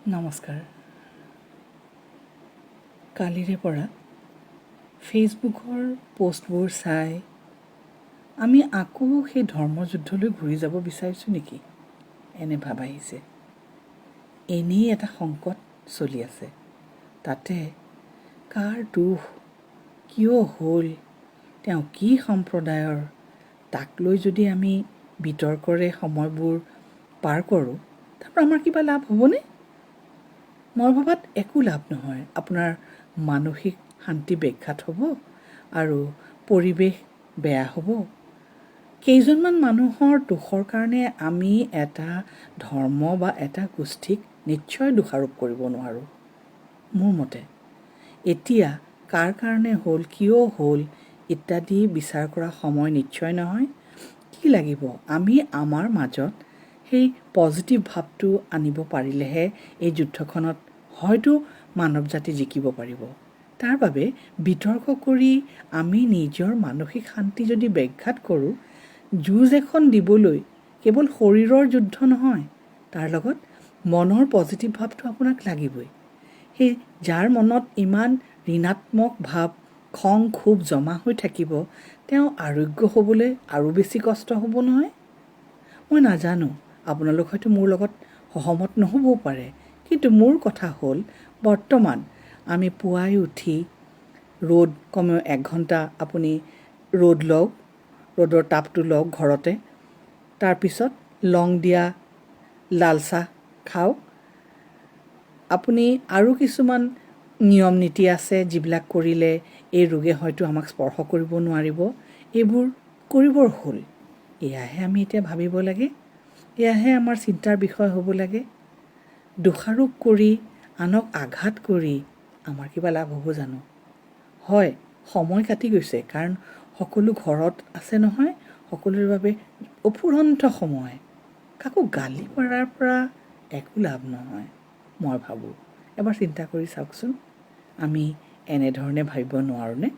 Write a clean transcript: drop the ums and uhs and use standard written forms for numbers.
নমস্কাৰ। কালিৰে পৰা ফেচবুকৰ পোষ্টবোৰ চাই আমি আকৌ সেই ধৰ্মযুদ্ধলৈ ঘূৰি যাব বিচাৰিছোঁ নেকি এনে ভাব আহিছে। এনেই এটা সংকট চলি আছে, তাতে কাৰ দুখ, কিয় হ'ল, তেওঁ কি সম্প্ৰদায়ৰ, তাক লৈ যদি আমি বিতৰ্কৰে সময়বোৰ পাৰ কৰোঁ, তাৰপৰা আমাৰ কিবা লাভ হ'বনে? মই ভবাত একো লাভ নহয়। আপোনাৰ মানসিক শান্তি ব্যাঘাত হ'ব আৰু পৰিৱেশ বেয়া হ'ব। কেইজনমান মানুহৰ দোষৰ কাৰণে আমি এটা ধৰ্ম বা এটা গোষ্ঠীক নিশ্চয় দোষাৰোপ কৰিব নোৱাৰোঁ। মোৰ মতে এতিয়া কাৰ কাৰণে হ'ল, কিয় হ'ল ইত্যাদি বিচাৰ কৰা সময় নিশ্চয় নহয়। কি লাগিব, আমি আমাৰ মাজত সেই পজিটিভ ভাৱটো আনিব পাৰিলেহে এই যুদ্ধখনত হয়তো মানৱ জাতি জিকিব পাৰিব। তাৰ বাবে বিতৰ্ক কৰি আমি নিজৰ মানসিক শান্তি যদি ব্যাঘাত কৰোঁ, যুঁজ এখন দিবলৈ কেৱল শৰীৰৰ যুদ্ধ নহয়, তাৰ লগত মনৰ পজিটিভ ভাৱটো আপোনাক লাগিবই। সেই যাৰ মনত ইমান ঋণাত্মক ভাৱ, খং, ক্ষোভ জমা হৈ থাকিব, তেওঁ আৰোগ্য হ'বলৈ আৰু বেছি কষ্ট হ'ব নহয়। মই নাজানো, আপোনালোক হয়তো মোৰ লগত সহমত নহ'বও পাৰে, কিন্তু মোৰ কথা হ'ল বৰ্তমান আমি পুৱাই উঠি ৰ'দ কমেও 1 ঘণ্টা আপুনি ৰ'দ লওক, ৰ'দৰ তাপটো লওক ঘৰতে, তাৰপিছত লং দিয়া লাল চাহ খাওক। আপুনি আৰু কিছুমান নিয়ম নীতি আছে যিবিলাক কৰিলে এই ৰোগে হয়তো আমাক স্পৰ্শ কৰিব নোৱাৰিব। এইবোৰ কৰিবৰ হ'ল, এয়াহে আমি এতিয়া ভাবিব লাগে, এয়াহে আমাৰ চিন্তাৰ বিষয় হ'ব লাগে। দোষাৰোপ কৰি, আনক আঘাত কৰি আমাৰ কিবা লাভ হ'ব জানো? হয়, সময় কাটি গৈছে, কাৰণ সকলো ঘৰত আছে নহয়, সকলোৰে বাবে অফুৰন্ত সময়। কাকো গালি পৰাৰ পৰা একো লাভ নহয়, মই ভাবোঁ। এবাৰ চিন্তা কৰি চাওকচোন, আমি এনেধৰণে ভাবিব নোৱাৰোঁনে?